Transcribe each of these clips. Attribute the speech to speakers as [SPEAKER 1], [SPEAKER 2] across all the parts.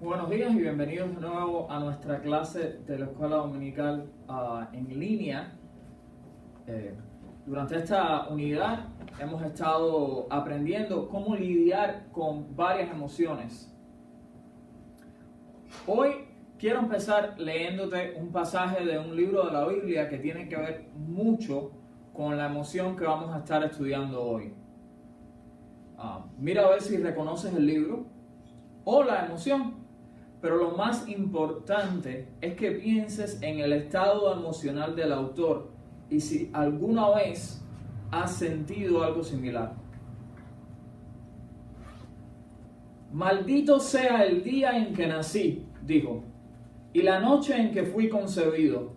[SPEAKER 1] Buenos días y bienvenidos de nuevo a nuestra clase de la Escuela Dominical en línea. Durante esta unidad hemos estado aprendiendo cómo lidiar con varias emociones. Hoy quiero empezar leyéndote un pasaje de un libro de la Biblia que tiene que ver mucho con la emoción que vamos a estar estudiando hoy. Mira a ver si reconoces el libro o la emoción. Pero lo más importante es que pienses en el estado emocional del autor y si alguna vez has sentido algo similar. Maldito sea el día en que nací, dijo, y la noche en que fui concebido.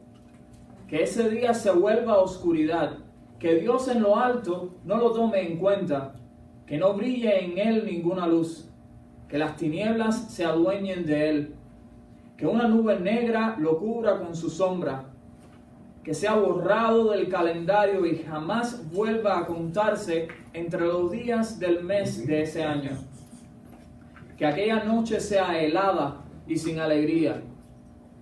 [SPEAKER 1] Que ese día se vuelva oscuridad, que Dios en lo alto no lo tome en cuenta, que no brille en él ninguna luz. Que las tinieblas se adueñen de él, que una nube negra lo cubra con su sombra, que sea borrado del calendario y jamás vuelva a contarse entre los días del mes de ese año, que aquella noche sea helada y sin alegría,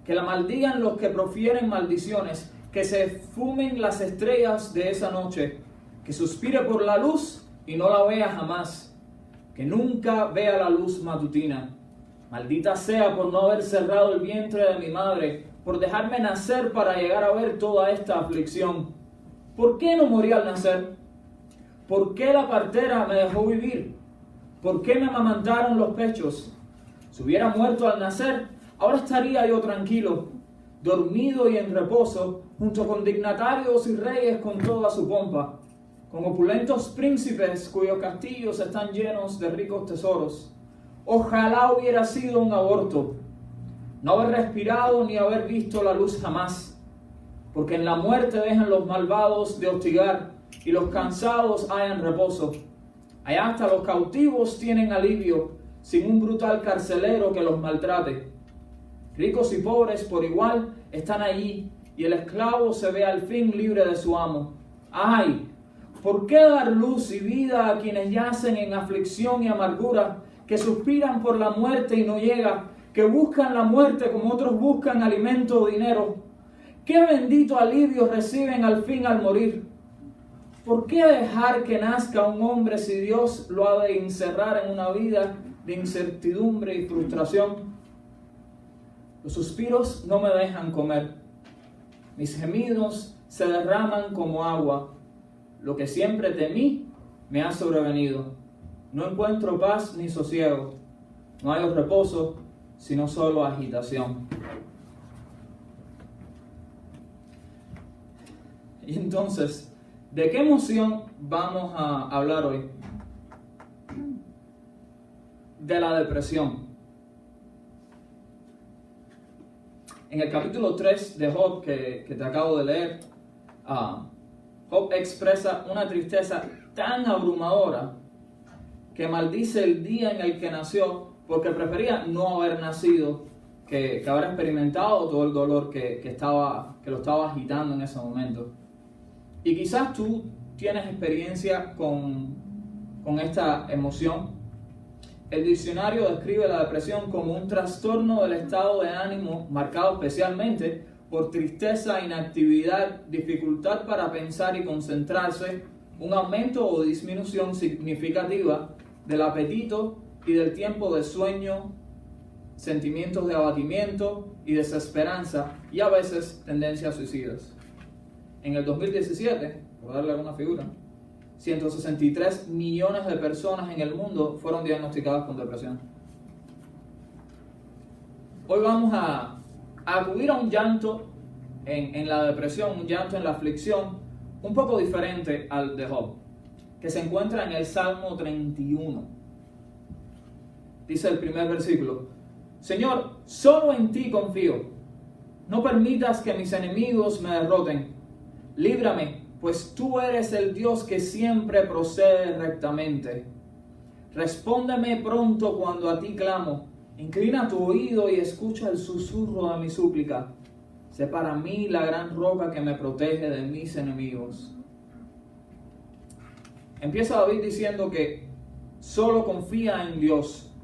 [SPEAKER 1] que la maldigan los que profieren maldiciones, que se fumen las estrellas de esa noche, que suspire por la luz y no la vea jamás, que nunca vea la luz matutina. Maldita sea por no haber cerrado el vientre de mi madre, por dejarme nacer para llegar a ver toda esta aflicción. ¿Por qué no morí al nacer? ¿Por qué la partera me dejó vivir? ¿Por qué me amamantaron los pechos? Si hubiera muerto al nacer, ahora estaría yo tranquilo, dormido y en reposo, junto con dignatarios y reyes con toda su pompa, con opulentos príncipes cuyos castillos están llenos de ricos tesoros. Ojalá hubiera sido un aborto, no haber respirado ni haber visto la luz jamás, porque en la muerte dejan los malvados de hostigar y los cansados hallan reposo. Allá hasta los cautivos tienen alivio, sin un brutal carcelero que los maltrate. Ricos y pobres por igual están allí, y el esclavo se ve al fin libre de su amo. ¡Ay! ¿Por qué dar luz y vida a quienes yacen en aflicción y amargura, que suspiran por la muerte y no llega, que buscan la muerte como otros buscan alimento o dinero? ¿Qué bendito alivio reciben al fin al morir? ¿Por qué dejar que nazca un hombre si Dios lo ha de encerrar en una vida de incertidumbre y frustración? Los suspiros no me dejan comer, mis gemidos se derraman como agua. Lo que siempre temí me ha sobrevenido. No encuentro paz ni sosiego. No hay reposo, sino solo agitación. Y entonces, ¿de qué emoción vamos a hablar hoy? De la depresión. En el capítulo 3 de Job, que te acabo de leer, Job expresa una tristeza tan abrumadora que maldice el día en el que nació porque prefería no haber nacido que haber experimentado todo el dolor que lo estaba agitando en ese momento. Y quizás tú tienes experiencia con esta emoción. El diccionario describe la depresión como un trastorno del estado de ánimo marcado especialmente por tristeza, inactividad, dificultad para pensar y concentrarse, un aumento o disminución significativa del apetito y del tiempo de sueño, sentimientos de abatimiento y desesperanza y a veces tendencias suicidas. En el 2017, por darle alguna figura, 163 millones de personas en el mundo fueron diagnosticadas con depresión. Hoy vamos a acudir a un llanto en la depresión, un llanto en la aflicción, un poco diferente al de Job, que se encuentra en el Salmo 31. Dice el primer versículo: Señor, solo en ti confío. No permitas que mis enemigos me derroten. Líbrame, pues tú eres el Dios que siempre procede rectamente. Respóndeme pronto cuando a ti clamo. Inclina tu oído y escucha el susurro de mi súplica. Sé para mí la gran roca que me protege de mis enemigos. Empieza David diciendo que solo confía en Dios.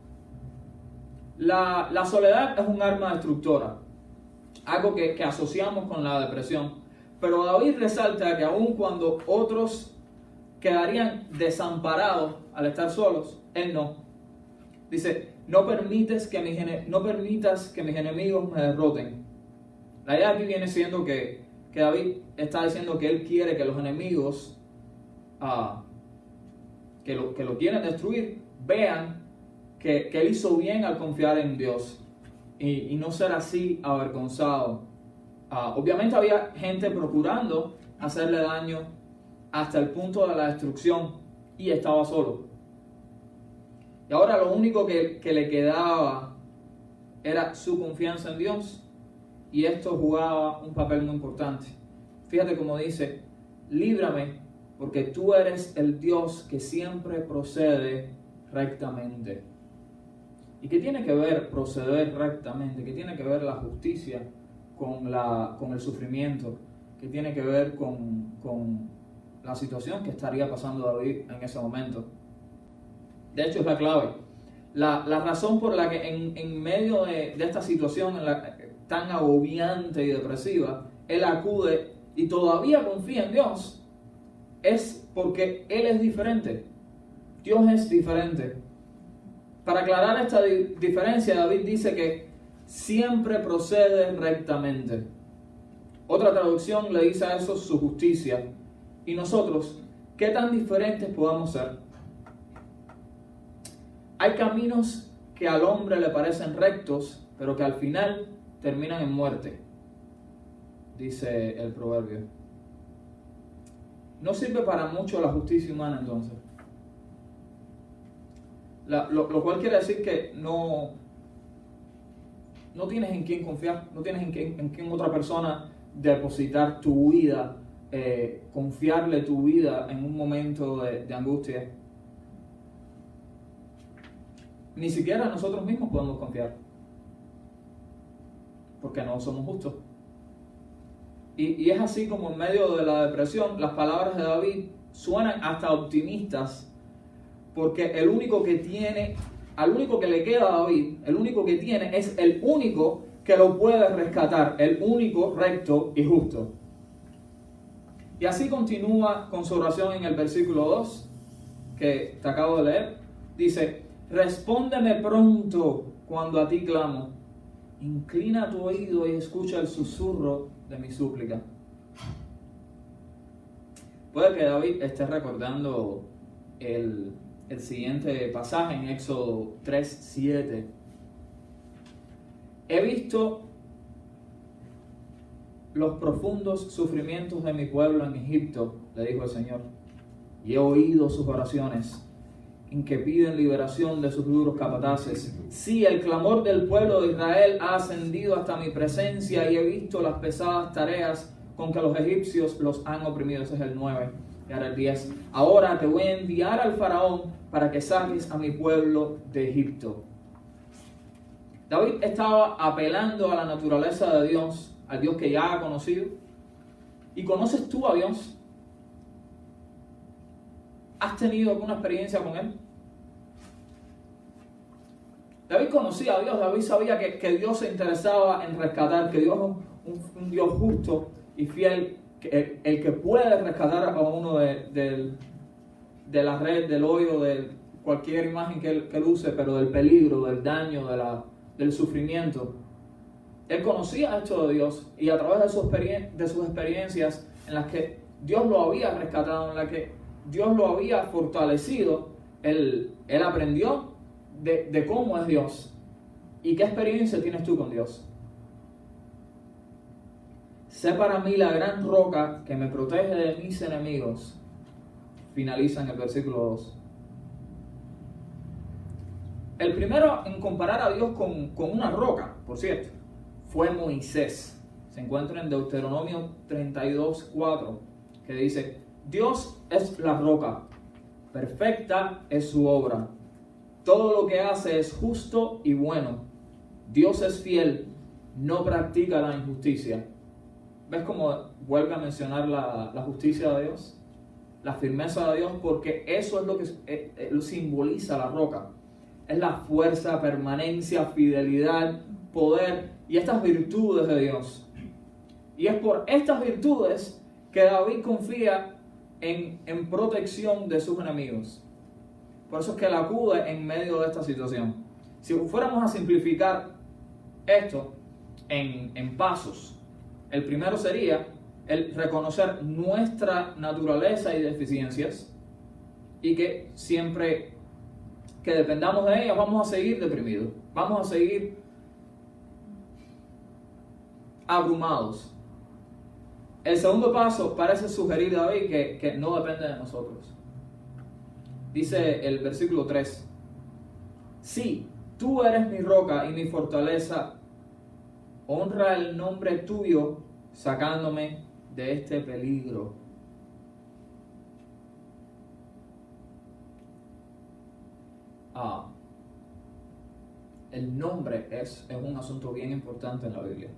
[SPEAKER 1] La soledad es un arma destructora, algo que asociamos con la depresión. Pero David resalta que aun cuando otros quedarían desamparados al estar solos, él no. Dice, no permitas que mis enemigos me derroten. La idea aquí viene siendo que David está diciendo que él quiere que los enemigos que lo quieren destruir vean que él hizo bien al confiar en Dios y no ser así avergonzado. Obviamente había gente procurando hacerle daño hasta el punto de la destrucción y estaba solo. Y ahora lo único que le quedaba era su confianza en Dios, y esto jugaba un papel muy importante. Fíjate cómo dice, líbrame porque tú eres el Dios que siempre procede rectamente. ¿Y qué tiene que ver proceder rectamente? ¿Qué tiene que ver la justicia con el sufrimiento? ¿Qué tiene que ver con la situación que estaría pasando David en ese momento? De hecho, es la clave. La razón por la que en medio de esta situación tan agobiante y depresiva, él acude y todavía confía en Dios, es porque Él es diferente. Dios es diferente. Para aclarar esta diferencia, David dice que siempre procede rectamente. Otra traducción le dice a eso su justicia. ¿Y nosotros qué tan diferentes podamos ser? Hay caminos que al hombre le parecen rectos, pero que al final terminan en muerte, dice el proverbio. No sirve para mucho la justicia humana entonces. Lo cual quiere decir que no tienes en quién confiar, no tienes en quién otra persona depositar tu vida, confiarle tu vida en un momento de angustia. Ni siquiera nosotros mismos podemos confiar, porque no somos justos. Y es así como en medio de la depresión, las palabras de David suenan hasta optimistas, porque al único que le queda a David, el único que tiene es el único que lo puede rescatar, el único recto y justo. Y así continúa con su oración en el versículo 2, que te acabo de leer. Dice, respóndeme pronto cuando a ti clamo, inclina tu oído y escucha el susurro de mi súplica. Puede que David esté recordando el siguiente pasaje en Éxodo 3:7. He visto los profundos sufrimientos de mi pueblo en Egipto, le dijo el Señor, y he oído sus oraciones en que piden liberación de sus duros capataces. Sí, el clamor del pueblo de Israel ha ascendido hasta mi presencia y he visto las pesadas tareas con que los egipcios los han oprimido. Ese es el 9. Y ahora el 10. Ahora te voy a enviar al faraón para que saques a mi pueblo de Egipto. David estaba apelando a la naturaleza de Dios, al Dios que ya ha conocido. ¿Y conoces tú a Dios? ¿Has tenido alguna experiencia con Él? David conocía a Dios, David sabía que Dios se interesaba en rescatar, que Dios es un Dios justo y fiel, el que puede rescatar a uno de la red, del hoyo, de cualquier imagen que él use, pero del peligro, del daño, del sufrimiento. Él conocía esto de Dios y a través de sus experiencias en las que Dios lo había rescatado, en las que Dios lo había fortalecido, él aprendió de cómo es Dios. ¿Y qué experiencia tienes tú con Dios? Sé para mí la gran roca que me protege de mis enemigos. Finaliza en el versículo 2. El primero en comparar a Dios con una roca, por cierto, fue Moisés. Se encuentra en Deuteronomio 32:4, que dice, Dios es la roca, perfecta es su obra. Todo lo que hace es justo y bueno. Dios es fiel, no practica la injusticia. ¿Ves cómo vuelve a mencionar la justicia de Dios? La firmeza de Dios, porque eso es lo que lo simboliza la roca. es la fuerza, permanencia, fidelidad, poder y estas virtudes de Dios. Y es por estas virtudes que David confía en protección de sus enemigos. Por eso es que él acude en medio de esta situación. Si fuéramos a simplificar esto en pasos, el primero sería el reconocer nuestra naturaleza y deficiencias y que siempre que dependamos de ellas vamos a seguir deprimidos, vamos a seguir abrumados. El segundo paso parece sugerir David que no depende de nosotros. Dice el versículo 3: sí, tú eres mi roca y mi fortaleza, honra el nombre tuyo sacándome de este peligro. El nombre es un asunto bien importante en la Biblia,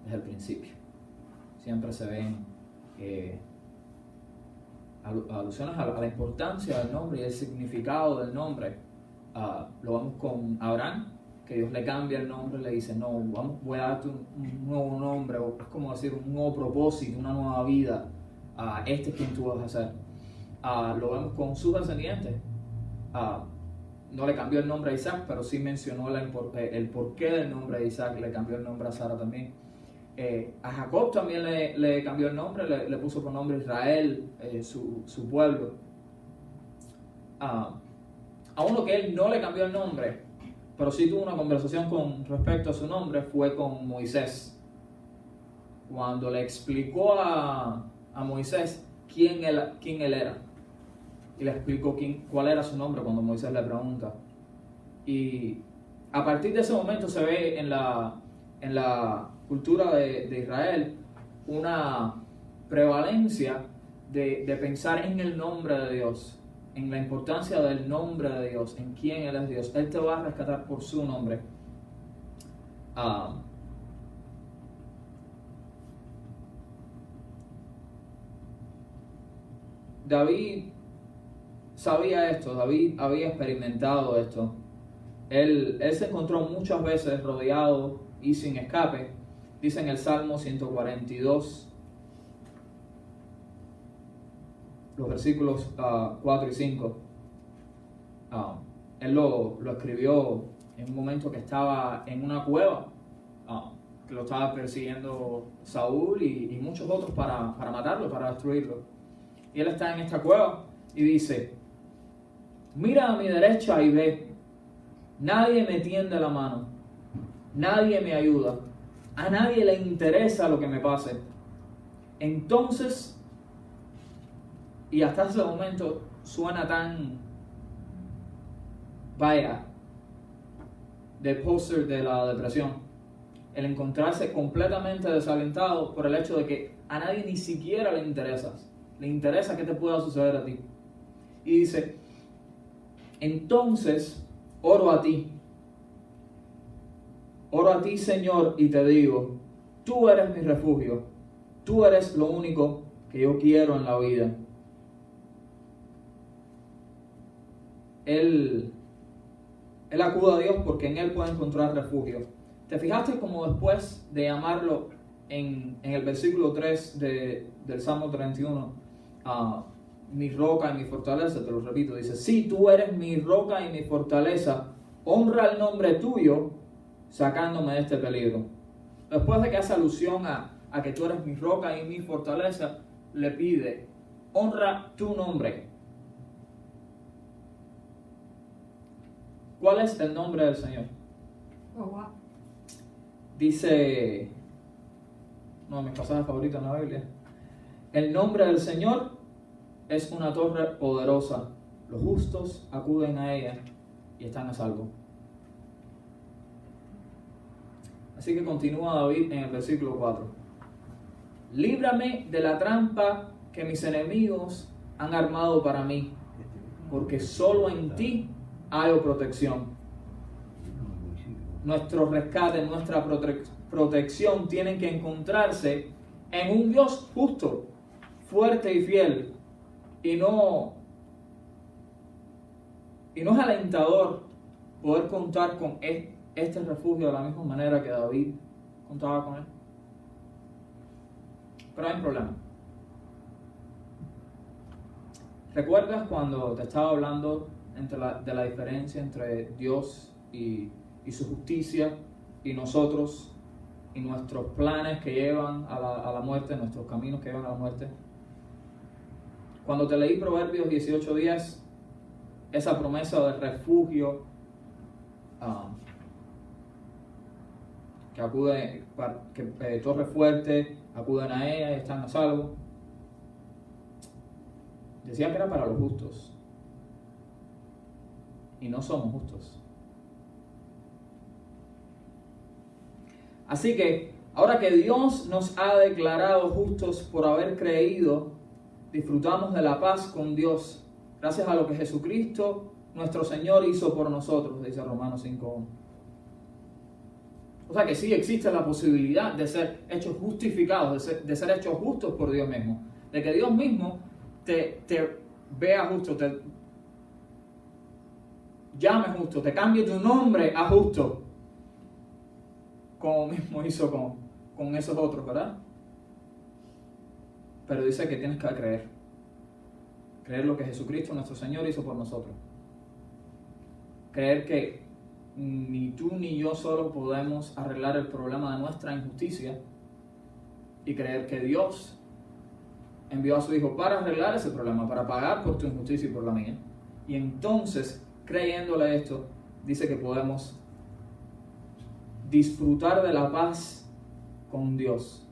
[SPEAKER 1] desde el principio. Siempre se ven alusiones a la importancia del nombre y el significado del nombre. Lo vemos con Abraham, que Dios le cambia el nombre, le dice, no, voy a darte un nuevo nombre, o es como decir un nuevo propósito, una nueva vida. Este es quien tú vas a ser. Lo vemos con sus descendientes. No le cambió el nombre a Isaac, pero sí mencionó el porqué del nombre de Isaac, le cambió el nombre a Sara también. A Jacob también le cambió el nombre, le puso por nombre Israel, su pueblo. A uno que él no le cambió el nombre, pero sí tuvo una conversación con respecto a su nombre, fue con Moisés. Cuando le explicó a Moisés quién él era, y le explicó cuál era su nombre cuando Moisés le pregunta. Y a partir de ese momento se ve en la cultura de Israel una prevalencia de pensar en el nombre de Dios, en la importancia del nombre de Dios, en quién Él es Dios. Él te va a rescatar por su nombre. David sabía esto, David había experimentado esto. Él se encontró muchas veces rodeado y sin escape. Dice en el Salmo 142, los versículos 4 y 5. Él lo escribió en un momento que estaba en una cueva, que lo estaba persiguiendo Saúl y muchos otros para matarlo, para destruirlo. Y él está en esta cueva y dice, mira a mi derecha y ve, nadie me tiende la mano, nadie me ayuda, a nadie le interesa lo que me pase. Entonces, y hasta ese momento suena tan, de póster de la depresión, el encontrarse completamente desalentado por el hecho de que a nadie ni siquiera le interesa qué te pueda suceder a ti. Y dice, entonces oro a ti, Señor, y te digo, tú eres mi refugio, tú eres lo único que yo quiero en la vida. Él acude a Dios porque en Él puede encontrar refugio. ¿Te fijaste como después de llamarlo en el versículo 3 del Salmo 31, mi roca y mi fortaleza? Te lo repito, dice, sí, tú eres mi roca y mi fortaleza, honra el nombre tuyo, sacándome de este peligro. Después de que hace alusión a que tú eres mi roca y mi fortaleza, le pide, honra tu nombre. ¿Cuál es el nombre del Señor? Dice, uno de mis pasajes favoritos en la Biblia, el nombre del Señor es una torre poderosa, los justos acuden a ella y están a salvo. Así que continúa David en el versículo 4. Líbrame de la trampa que mis enemigos han armado para mí, porque solo en ti hay protección. Nuestro rescate, nuestra protección tienen que encontrarse en un Dios justo, fuerte y fiel, y no es alentador poder contar con este refugio de la misma manera que David contaba con él. Pero hay un problema. ¿Recuerdas cuando te estaba hablando de la diferencia entre Dios y su justicia y nosotros y nuestros planes que llevan a la muerte, nuestros caminos que llevan a la muerte? Cuando te leí Proverbios 18:10, esa promesa de refugio que acude, que torre fuerte, acuden a ella y están a salvo, decía que era para los justos, y no somos justos. Así que, ahora que Dios nos ha declarado justos por haber creído, disfrutamos de la paz con Dios, gracias a lo que Jesucristo, nuestro Señor, hizo por nosotros, dice Romanos 5:1. O sea que sí existe la posibilidad de ser hechos justificados, de ser hechos justos por Dios mismo, de que Dios mismo te vea justo, te llame justo, te cambie tu nombre a justo, como mismo hizo con esos otros, ¿verdad? Pero dice que tienes que creer lo que Jesucristo nuestro Señor hizo por nosotros, creer que ni tú ni yo solo podemos arreglar el problema de nuestra injusticia, y creer que Dios envió a su Hijo para arreglar ese problema, para pagar por tu injusticia y por la mía. Y entonces, creyéndole esto, dice que podemos disfrutar de la paz con Dios.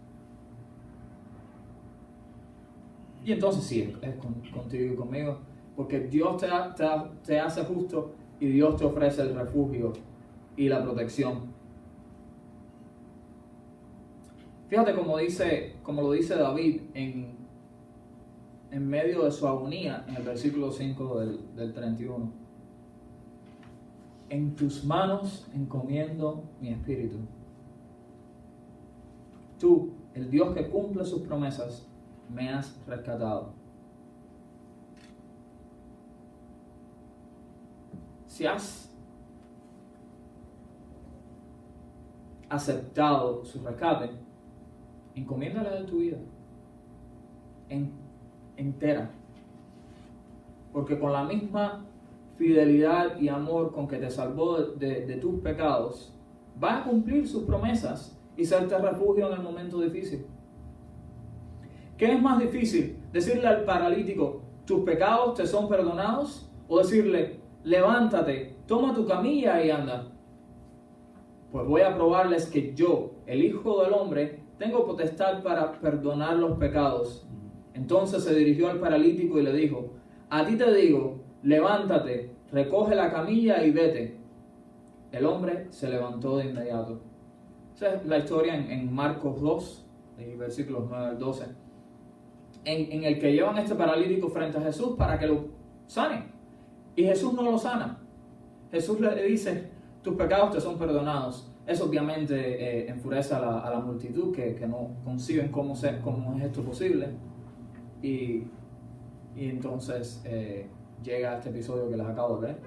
[SPEAKER 1] Y entonces sí, es contigo y conmigo, porque Dios te hace justo y Dios te ofrece el refugio y la protección. Fíjate como lo dice David en medio de su agonía, en el versículo 5 del 31. En tus manos encomiendo mi espíritu. Tú, el Dios que cumple sus promesas, me has rescatado. Si has aceptado su rescate, encomiéndale de tu vida entera, porque con la misma fidelidad y amor con que te salvó de tus pecados, va a cumplir sus promesas y serte refugio en el momento difícil. ¿Qué es más difícil? ¿Decirle al paralítico, tus pecados te son perdonados? ¿O decirle, levántate, toma tu camilla y anda? Pues voy a probarles que yo, el Hijo del Hombre, tengo potestad para perdonar los pecados. Entonces se dirigió al paralítico y le dijo, a ti te digo, levántate, recoge la camilla y vete. El hombre se levantó de inmediato. Esa es la historia en Marcos 2, versículos 9 al 12, en el que llevan a este paralítico frente a Jesús para que lo sane. Y Jesús no lo sana. Jesús le dice, tus pecados te son perdonados. Eso obviamente enfurece a la multitud que no conciben cómo es esto posible. Y entonces llega este episodio que les acabo de leer.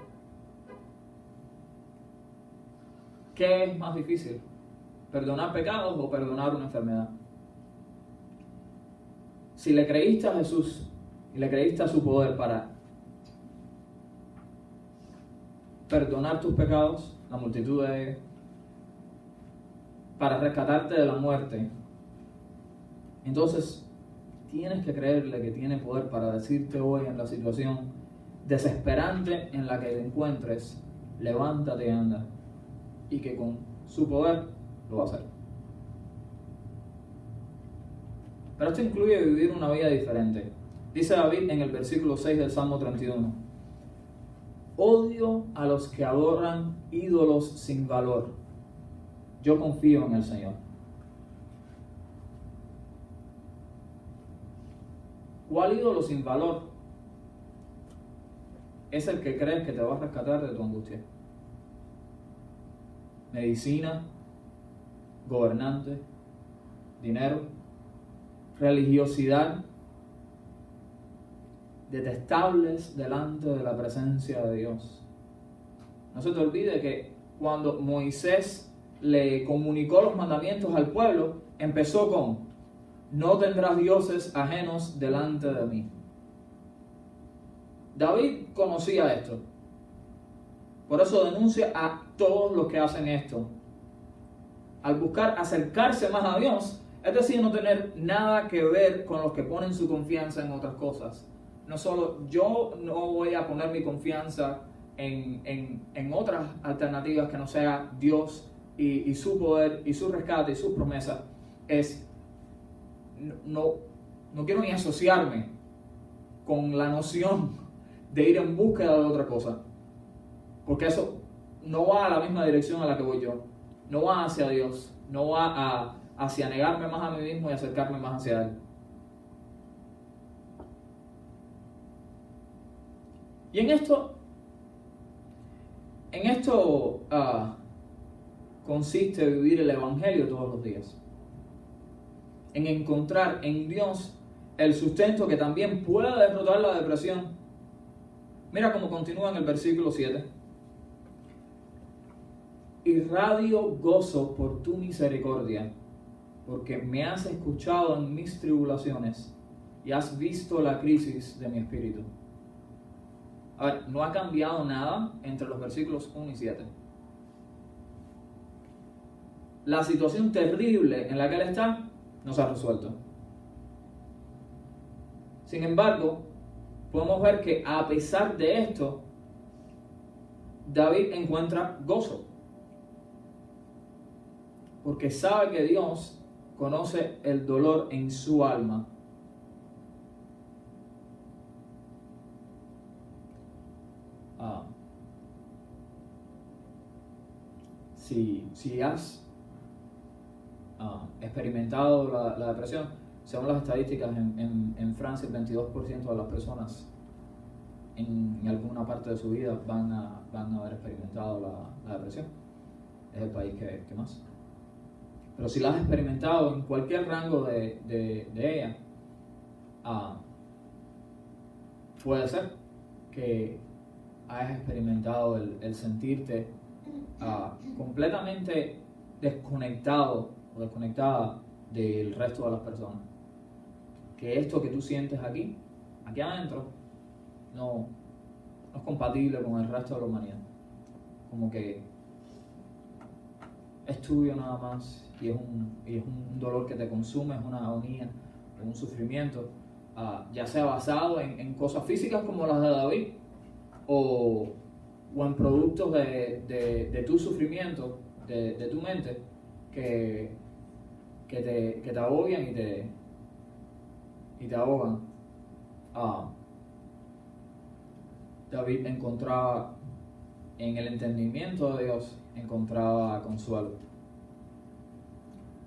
[SPEAKER 1] ¿Qué es más difícil? ¿Perdonar pecados o perdonar una enfermedad? Si le creíste a Jesús y le creíste a su poder para perdonar tus pecados, la multitud de ellos, para rescatarte de la muerte, entonces tienes que creerle que tiene poder para decirte hoy en la situación desesperante en la que te encuentres, levántate y anda, y que con su poder lo va a hacer. Pero esto incluye vivir una vida diferente. Dice David en el versículo 6 del Salmo 31, odio a los que adoran ídolos sin valor. Yo confío en el Señor. ¿Cuál ídolo sin valor? Es el que crees que te va a rescatar de tu angustia. Medicina, gobernante, dinero, religiosidad, detestables delante de la presencia de Dios. No se te olvide que cuando Moisés le comunicó los mandamientos al pueblo, empezó con: no tendrás dioses ajenos delante de mí. David conocía esto. Por eso denuncia a todos los que hacen esto. Al buscar acercarse más a Dios, es decir, no tener nada que ver con los que ponen su confianza en otras cosas. No solo yo no voy a poner mi confianza en otras alternativas que no sea Dios y su poder y su rescate y sus promesas. No quiero ni asociarme con la noción de ir en búsqueda de otra cosa, porque eso no va a la misma dirección a la que voy yo, no va hacia Dios, no va hacia negarme más a mí mismo y acercarme más hacia Él. Y en esto consiste vivir el Evangelio todos los días, en encontrar en Dios el sustento que también pueda derrotar la depresión. Mira cómo continúa en el versículo 7. Irradio gozo por tu misericordia, porque me has escuchado en mis tribulaciones y has visto la crisis de mi espíritu. A ver, no ha cambiado nada entre los versículos 1 y 7. La situación terrible en la que él está no se ha resuelto. Sin embargo, podemos ver que a pesar de esto, David encuentra gozo, porque sabe que Dios conoce el dolor en su alma. Si has experimentado la depresión, según las estadísticas, en Francia el 22% de las personas en alguna parte de su vida van a haber experimentado la depresión. Es el país que más. Pero si la has experimentado en cualquier rango de ella, puede ser que hayas experimentado el sentirte completamente desconectado o desconectada del resto de las personas. Que esto que tú sientes aquí adentro, no es compatible con el resto de la humanidad. Como que es tuyo nada más y es un dolor que te consume, es una agonía, es un sufrimiento, ya sea basado en cosas físicas como las de David o en productos de tu sufrimiento, de tu mente, que te agobian y te ahogan. David encontraba en el entendimiento de Dios, encontraba consuelo.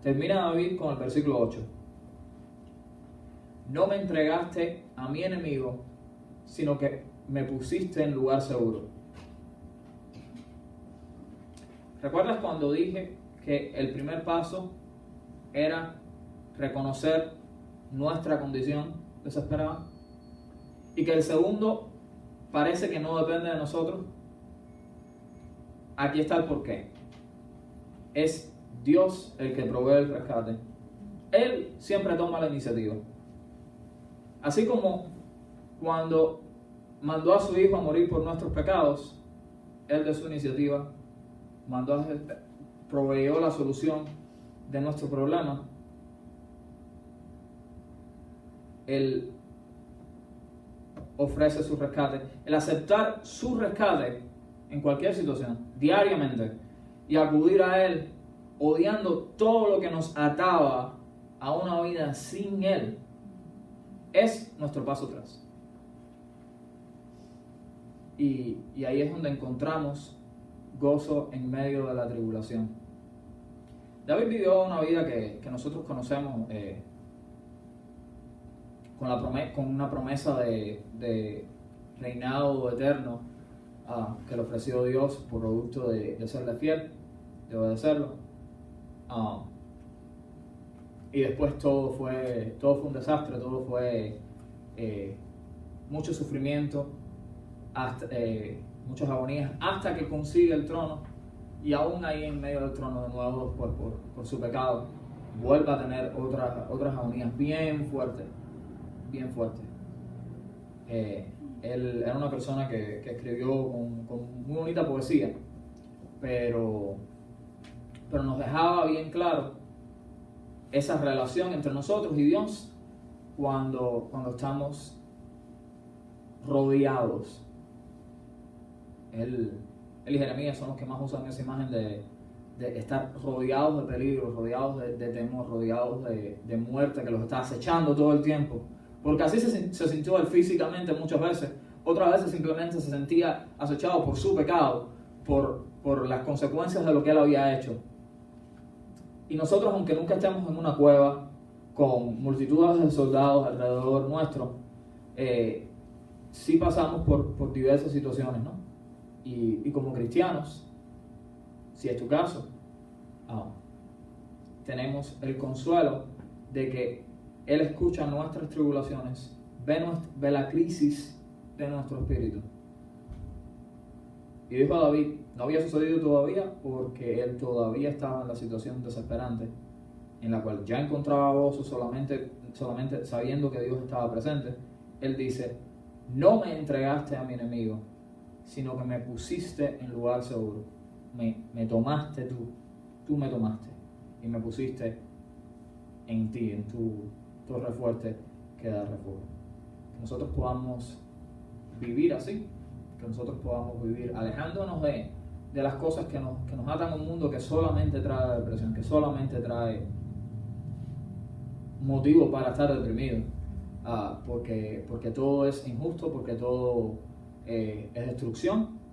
[SPEAKER 1] Termina David con el versículo 8. No me entregaste a mi enemigo, sino que me pusiste en lugar seguro. ¿Recuerdas cuando dije que el primer paso era reconocer nuestra condición desesperada? Y que el segundo parece que no depende de nosotros. Aquí está el porqué. Es Dios el que provee el rescate. Él siempre toma la iniciativa. Así como cuando mandó a su Hijo a morir por nuestros pecados, Él de su iniciativa proveyó la solución de nuestro problema. Él ofrece su rescate. El aceptar su rescate en cualquier situación, diariamente, y acudir a Él, odiando todo lo que nos ataba a una vida sin Él, es nuestro paso atrás. Y ahí es donde encontramos gozo en medio de la tribulación. David vivió una vida que nosotros conocemos con una promesa de reinado eterno que le ofreció Dios por producto de serle fiel, de obedecerlo. Y después todo fue un desastre, todo fue mucho sufrimiento, hasta muchas agonías, hasta que consigue el trono, y aún ahí en medio del trono de nuevo por su pecado, vuelve a tener otras agonías bien fuertes, bien fuertes. Él era una persona que escribió con muy bonita poesía, pero nos dejaba bien claro esa relación entre nosotros y Dios cuando estamos rodeados. Él y Jeremías son los que más usan esa imagen de estar rodeados de peligro, rodeados de temor, rodeados de muerte que los está acechando todo el tiempo. Porque así se sintió él físicamente muchas veces. Otras veces simplemente se sentía acechado por su pecado, por las consecuencias de lo que él había hecho. Y nosotros, aunque nunca estemos en una cueva con multitudes de soldados alrededor nuestro, sí pasamos por diversas situaciones, ¿no? Y como cristianos, si es tu caso, tenemos el consuelo de que Él escucha nuestras tribulaciones, ve la crisis de nuestro espíritu. Y dijo a David, no había sucedido todavía porque él todavía estaba en la situación desesperante, en la cual ya encontraba gozo solamente sabiendo que Dios estaba presente. Él dice, no me entregaste a mi enemigo, sino que me pusiste en lugar seguro. Me tomaste tú me tomaste y me pusiste en ti, en tu torre fuerte que da refugio. Que nosotros podamos vivir así, que nosotros podamos vivir alejándonos de las cosas que nos atan a un mundo que solamente trae depresión, que solamente trae motivo para estar deprimido, porque todo es injusto, porque todo es destrucción,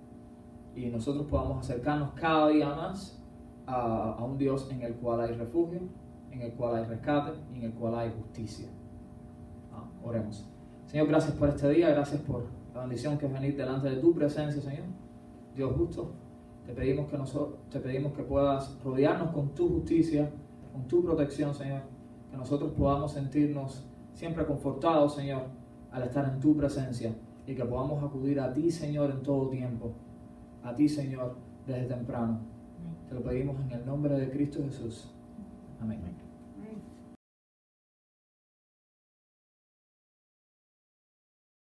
[SPEAKER 1] y nosotros podamos acercarnos cada día más a un Dios en el cual hay refugio, en el cual hay rescate y en el cual hay justicia. Oremos. Señor, gracias por este día, gracias por la bendición que es venir delante de tu presencia, Señor. Dios justo, te pedimos que puedas rodearnos con tu justicia, con tu protección, Señor. Que nosotros podamos sentirnos siempre confortados, Señor, al estar en tu presencia, y que podamos acudir a ti, Señor, en todo tiempo, a ti, Señor, desde temprano. Te lo pedimos en el nombre de Cristo Jesús. Amén.